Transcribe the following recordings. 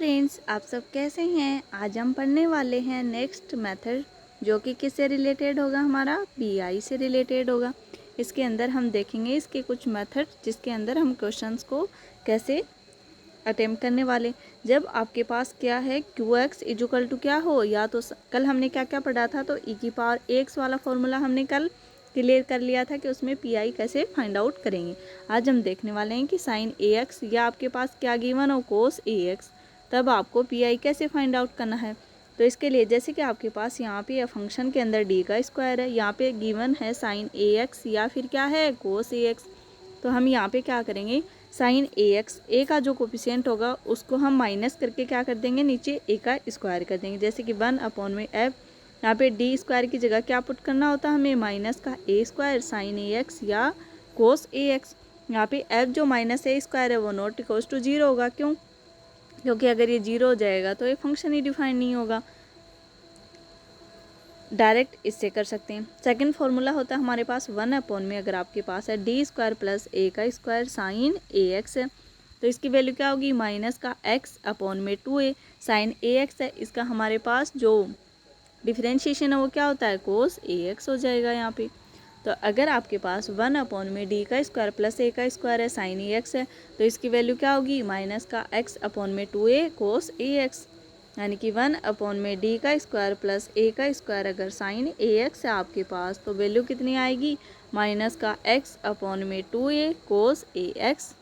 Friends, आप सब कैसे हैं। आज हम पढ़ने वाले हैं नेक्स्ट मेथड, जो कि किससे रिलेटेड होगा, हमारा पीआई से रिलेटेड होगा। इसके अंदर हम देखेंगे इसके कुछ मेथड, जिसके अंदर हम क्वेश्चंस को कैसे अटेम्प्ट करने वाले। जब आपके पास क्या है, क्यू एक्स इजुकल टू क्या हो, या तो कल हमने क्या क्या पढ़ा था, तो ई की पावर एक्स वाला फॉर्मूला हमने कल क्लियर कर लिया था कि उसमें पीआई कैसे फाइंड आउट करेंगे। आज हम देखने वाले हैं कि साइन ए एक्स या आपके पास क्या गिवन हो, कोस ए एक्स, तब आपको पीआई कैसे फाइंड आउट करना है। तो इसके लिए जैसे कि आपके पास यहाँ पे फंक्शन के अंदर डी का स्क्वायर है, यहाँ पे गिवन है साइन ए एक्स या फिर क्या है, कोस ए एक्स। तो हम यहाँ पे क्या करेंगे, साइन ए एक्स, ए का जो कोफिशिएंट होगा उसको हम माइनस करके क्या कर देंगे, नीचे ए का स्क्वायर कर देंगे। जैसे कि 1 में एफ, यहाँ पे डी स्क्वायर की जगह क्या पुट करना होता है हमें, माइनस का ए स्क्वायर साइन ए एक्स या कोस ए एक्स। यहाँ पे एफ जो माइनस ए स्क्वायर है वो नॉट इक्वल्स टू 0 होगा। क्यों? क्योंकि अगर ये 0 हो जाएगा तो ये फंक्शन ही डिफाइन नहीं होगा। डायरेक्ट इससे कर सकते हैं। सेकंड फॉर्मूला होता है हमारे पास 1 में, अगर आपके पास है डी स्क्वायर प्लस ए का स्क्वायर साइन ए एक्स है, तो इसकी वैल्यू क्या होगी, माइनस का एक्स अपॉन में 2a साइन ए एक्स है। इसका हमारे पास जो डिफरेंशिएशन है वो क्या होता है, कोस ए एक्स हो जाएगा यहाँ पे। तो अगर आपके पास 1 में डी का स्क्वायर प्लस ए का स्क्वायर है साइन ए एक्स है, तो इसकी वैल्यू क्या होगी, माइनस का एक्स अपॉन में 2a कोस ए एक्स, यानी कि 1 में डी का स्क्वायर प्लस ए का स्क्वायर अगर साइन ए एक्स है आपके पास, तो वैल्यू कितनी आएगी, माइनस का एक्स अपॉन में 2a कोस ए एक्स।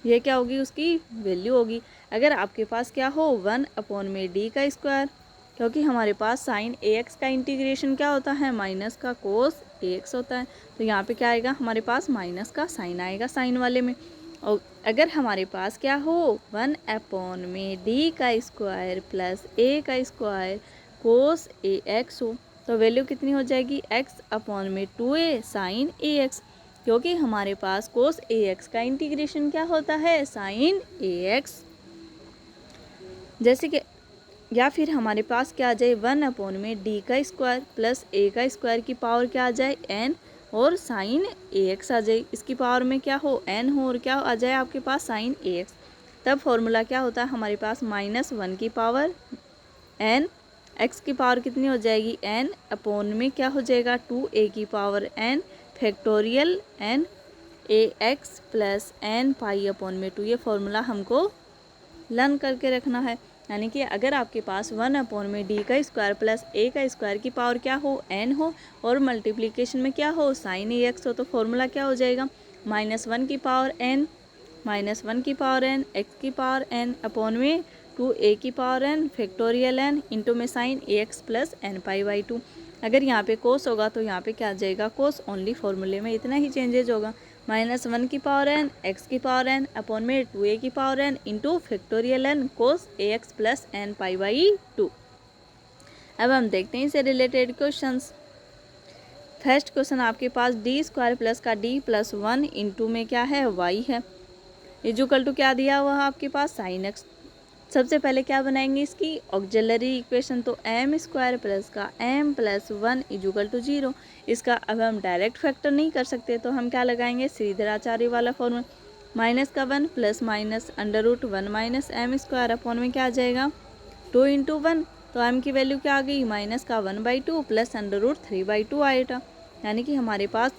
ये क्या होगी, उसकी वैल्यू होगी। अगर आपके पास क्या हो, 1 में डी का स्क्वायर, क्योंकि हमारे पास साइन ए एक्स का इंटीग्रेशन क्या होता है, माइनस का कोस ए एक्स होता है, तो यहाँ पे क्या आएगा हमारे पास, माइनस का साइन आएगा साइन वाले में। और अगर हमारे पास क्या हो, 1 में डी का स्क्वायर प्लस ए का स्क्वायर कोस ए एक्स हो, तो वैल्यू कितनी हो जाएगी, एक्स अपॉन में 2a साइन ए एक्स, क्योंकि हमारे पास कोस ए एक्स का इंटीग्रेशन क्या होता है, साइन ए एक्स। जैसे कि या फिर हमारे पास क्या आ जाए, 1 में डी का स्क्वायर प्लस ए का स्क्वायर की पावर क्या आ जाए, एन, और साइन ए एक्स आ जाए। इसकी पावर में क्या हो, एन हो, और क्या आ जाए आपके पास, साइन ए एक्स। तब फॉर्मूला क्या होता है हमारे पास, -1 की पावर एन, एक्स की पावर कितनी हो जाएगी, एन, अपॉन में क्या हो जाएगा, 2a की power n factorial n a x plus n pi upon में 2। ये फॉर्मूला हमको लर्न करके रखना है। यानी कि अगर आपके पास 1 में डी का स्क्वायर प्लस ए का स्क्वायर की पावर क्या हो, एन हो, और मल्टीप्लिकेशन में क्या हो, साइन ए एक्स हो, तो फॉर्मूला क्या हो जाएगा, -1 की पावर एन, -1 की पावर एन, एक्स की पावर एन अपॉन में 2a की power n factorial n into में sine a x plus n pi by 2। अगर यहाँ पे कोस होगा तो यहाँ पे क्या आ जाएगा, कोस ओनली फॉर्मूले में इतना ही चेंजेज होगा, -1 की पावर एन, एक्स की पावर एन अपॉन में 2a की power n into factorial n cos a x plus n pi by 2। अब हम देखते हैं इससे रिलेटेड क्वेश्चंस। फर्स्ट क्वेश्चन आपके पास डी स्क्वायर प्लस का डी प्लस 1 इंटू में क्या है, वाई है, इजुकल टू क्या दिया हुआ है आपके पास, साइन एक्स। सबसे पहले क्या बनाएंगे, इसकी ऑक्सिलरी इक्वेशन, तो एम स्क्वायर प्लस का एम प्लस 1 इजुकल टू 0। इसका अब हम डायरेक्ट फैक्टर नहीं कर सकते, तो हम क्या लगाएंगे, श्रीधराचार्य वाला formula, -1 plus minus √1 minus m square upon में क्या आ जाएगा, 2 इंटू 1, तो एम की वैल्यू क्या आ गई, -1/2 प्लस √3/2 आएगा। यानी कि हमारे पास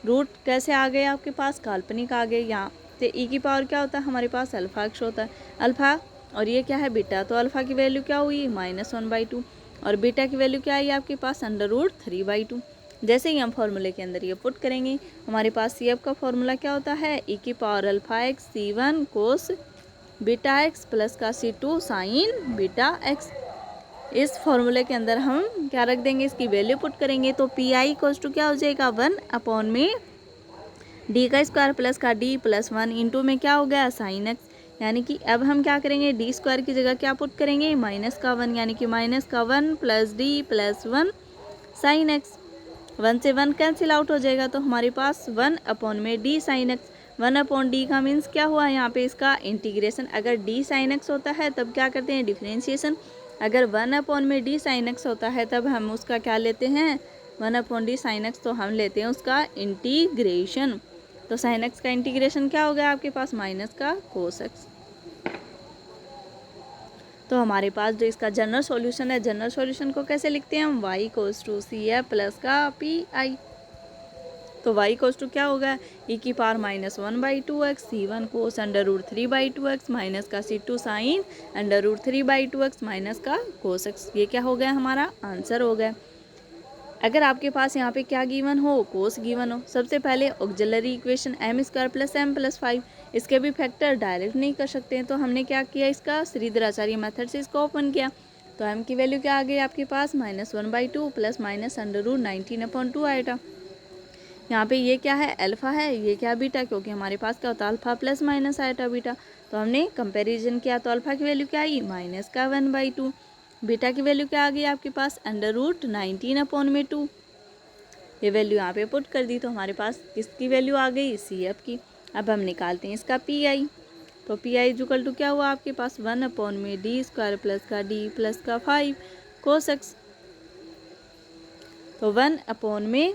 रूट कैसे आ गए, आपके पास काल्पनिक आ गए। यहाँ से ई की पावर क्या होता है हमारे पास, अल्फा एक्स होता है, अल्फा, और ये क्या है बीटा, तो अल्फा की वैल्यू क्या हुई, -1/2, और बीटा की वैल्यू क्या आई आपके पास, √3/2। जैसे ही हम फॉर्मूले के अंदर ये पुट करेंगे, हमारे पास सी एफ का फॉर्मूला क्या होता है, ई की power alpha x C1 cos beta x plus का C2 साइन बीटा एक्स। इस फॉर्मूले के अंदर हम क्या रख देंगे, इसकी वैल्यू पुट करेंगे, तो पी आई इक्वल्स टू क्या हो जाएगा, 1 में डी का स्क्वायर प्लस का डी प्लस 1 इंटू में क्या हो गया, साइन एक्स। यानी कि अब हम क्या करेंगे, डी स्क्वायर की जगह क्या पुट करेंगे, -1, यानी कि -1 plus D plus 1 sine x. 1 से 1 कैंसिल आउट हो जाएगा, तो हमारे पास 1 में डी साइन एक्स, 1/d का मीन्स क्या हुआ, यहाँ पे इसका इंटीग्रेशन। अगर डी साइन एक्स होता है तब क्या करते हैं, डिफ्रेंशिएशन। अगर 1 में डी साइन एक्स होता है तब हम उसका क्या लेते हैं, 1/d साइन एक्स, तो हम लेते हैं उसका इंटीग्रेशन। तो साइन एक्स का इंटीग्रेशन क्या हो गया आपके पास, माइनस का कोस एक्स। तो हमारे पास जो इसका जनरल सॉल्यूशन है, जनरल सॉल्यूशन को कैसे लिखते हैं हम, y equals to C F plus का पी आई। तो y इक्वल्स टू क्या होगा, e⁻−1/2x c1 कोस √3/2x माइनस का c2 साइन √3/2x माइनस का कोस x। ये क्या हो गया, हमारा आंसर हो गया। अगर आपके पास यहाँ पे क्या गिवन हो, कोस गिवन हो, सबसे पहले ऑक्सिलरी इक्वेशन m² + m+5, इसके भी फैक्टर डायरेक्ट नहीं कर सकते हैं, तो हमने क्या किया, इसका श्रीधराचार्य मेथड से इसको ओपन किया। तो m की वैल्यू क्या आ गई आपके पास, -1/2 प्लस माइनस √19/2 आएगा। यहाँ पे ये क्या है, अल्फा है, ये क्या बीटा, क्योंकि हमारे पास क्या होता है अल्फा प्लस माइनस आएटा बीटा। तो हमने कंपैरिजन किया तो अल्फा की वैल्यू क्या आई, -1/2, बीटा की वैल्यू क्या आ गई आपके पास, √19/2। ये वैल्यू यहाँ पे पुट कर दी तो हमारे पास किसकी वैल्यू आ गई, सी एफ की। अब हम निकालते हैं इसका पी आई। तो पी आई इक्वल टू क्या हुआ आपके पास, 1/d² प्लस का d प्लस का 5 कोस एक्स। तो 1/में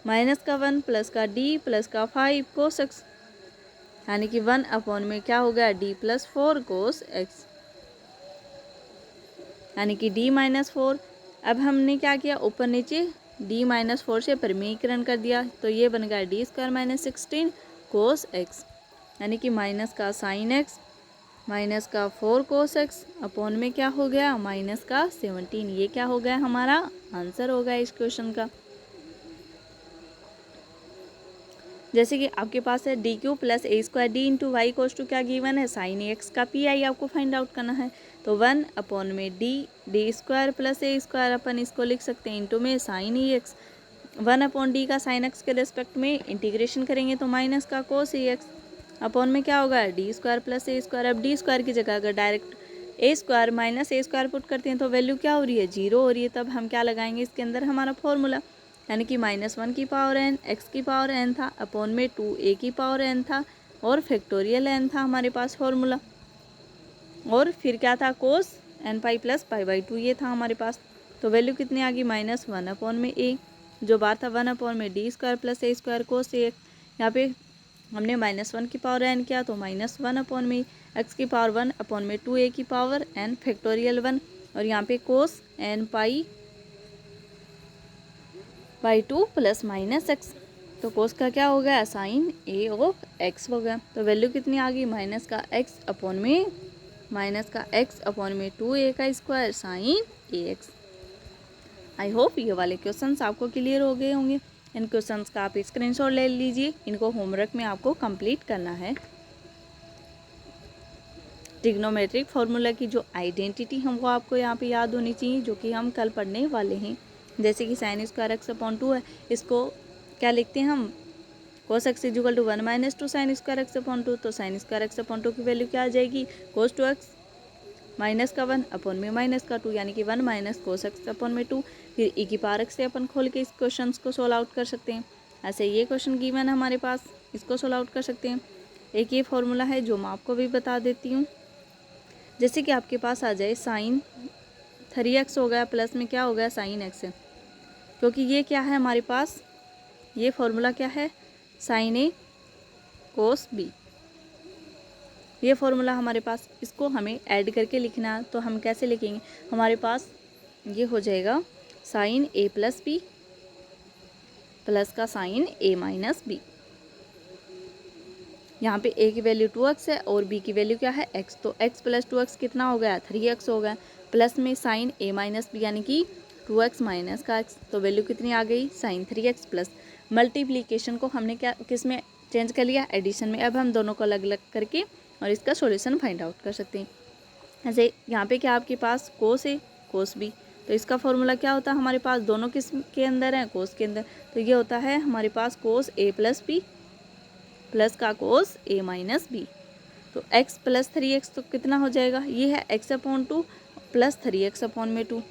माइनस का 1 प्लस का d प्लस का 5 कोस एक्स, यानी कि 1/में क्या हो गया, d प्लस 4 कोस एक्स, यानी कि d-4। अब हमने क्या किया, ऊपर नीचे d-4 से परिमीकरण कर दिया, तो ये बन गया d² - 16 कोस एक्स, यानी कि माइनस का साइन एक्स माइनस का 4 कोस एक्स अपॉन में क्या हो गया, माइनस का 17। ये क्या हो गया, हमारा आंसर हो गया इस क्वेश्चन का। जैसे कि आपके पास है DQ + a² d × y cos two क्या गिवन है, साइन एक्स का पी आई आपको फाइंड आउट करना है। तो 1/में d² + a² अपन इसको लिख सकते हैं इंटू में साइन ई एक्स, 1/d का साइन एक्स के रेस्पेक्ट में इंटीग्रेशन करेंगे तो माइनस का कोस ई एक्स अपॉन में क्या होगा, d² + a²। अब d² की जगह अगर direct a² minus a² put करते हैं तो वैल्यू क्या हो रही है, 0 हो रही है। तब हम क्या लगाएंगे इसके अंदर, हमारा फॉर्मूला, यानी कि -1 की पावर n x की पावर n था अपॉन में 2a की पावर n था और फैक्टोरियल n था हमारे पास फॉर्मूला, और फिर क्या था, कोस n + π/2 ये था हमारे पास। तो वैल्यू कितनी आ गई, -1/a, जो बात था 1/में d² + a² कोस a। यहाँ पे हमने -1 की पावर n किया तो -1/में x की पावर 1/में 2a की पावर n फैक्टोरियल 1, और यहाँ पे कोस n π/2 प्लस माइनस एक्स। तो कोस का क्या हो गया, साइन a ऑफ x हो गया। तो वैल्यू कितनी आ गई, माइनस का x अपॉन में 2a का square sine ax। I hope ये वाले क्वेश्चंस आपको क्लियर हो गए होंगे। इन क्वेश्चंस का आप स्क्रीनशॉट ले लीजिए, इनको होमवर्क में आपको कंप्लीट करना है। ट्रिग्नोमेट्रिक फार्मूला की जो आइडेंटिटी है वो आपको यहाँ पे याद होनी चाहिए, जो कि हम कल पढ़ने वाले हैं। जैसे कि sin² x/2 है, इसको क्या लिखते हैं हम, cos x = 1 - 2 sin² x/2। तो sin² x/2 की वैल्यू क्या आ जाएगी, cos 2x माइनस का 1 अपॉन में माइनस का 2, यानी कि 1 - cos x/2। फिर e⁻x से अपन खोल के इस क्वेश्चन को सोल्व आउट कर सकते हैं। ऐसे ये क्वेश्चन गिवन है हमारे पास, इसको सोल्व आउट कर सकते हैं। एक ये फॉर्मूला है जो मैं आपको भी बता देती हूँ। जैसे कि आपके पास आ जाए sin 3x हो गया प्लस में क्या हो गया, sin x है, क्योंकि ये क्या है हमारे पास, ये फॉर्मूला क्या है, sin a cos b। ये फॉर्मूला हमारे पास, इसको हमें ऐड करके लिखना है। तो हम कैसे लिखेंगे, हमारे पास ये हो जाएगा sin a + b प्लस का sin a - b। यहाँ पे a की वैल्यू 2x है और b की वैल्यू क्या है, x। तो x + 2x कितना हो गया, 3x हो गया, प्लस में sin a - b यानी कि 2x माइनस का x। तो वैल्यू कितनी आ गई, sin 3x प्लस मल्टीप्लिकेशन को हमने क्या किस में चेंज कर लिया, एडिशन में। अब हम दोनों को अलग अलग करके और इसका सॉल्यूशन फाइंड आउट कर सकते हैं। ऐसे यहाँ पे क्या आपके पास कोस a कोस b, तो इसका फॉर्मूला क्या होता है हमारे पास, दोनों किस के अंदर है, कोस के अंदर। तो ये होता है हमारे पास कोस a + b प्लस का कोस a - b। तो x + 3x तो कितना हो जाएगा, ये है x/2 plus 3x/2,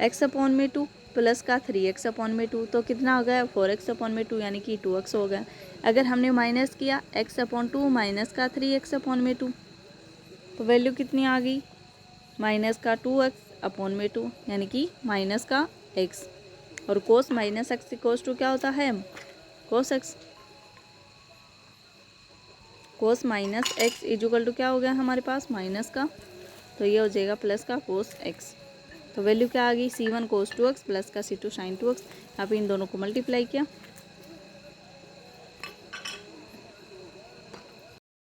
x/2 plus का 3x/2, तो कितना हो गया, 4x/2, यानी कि 2x हो गया। अगर हमने माइनस किया x/2 माइनस का 3x/2, तो वैल्यू कितनी आ गई, माइनस का 2x/2, यानी कि माइनस का x। और cos minus x equals to क्या होता है, cos x। Cos minus x इजुकल टू क्या हो गया हमारे पास माइनस का, तो ये हो जाएगा प्लस का कोस एक्स। तो वैल्यू क्या आ गई C1 cos 2x प्लस का C2 sin 2x। यहाँ पे इन दोनों को मल्टीप्लाई किया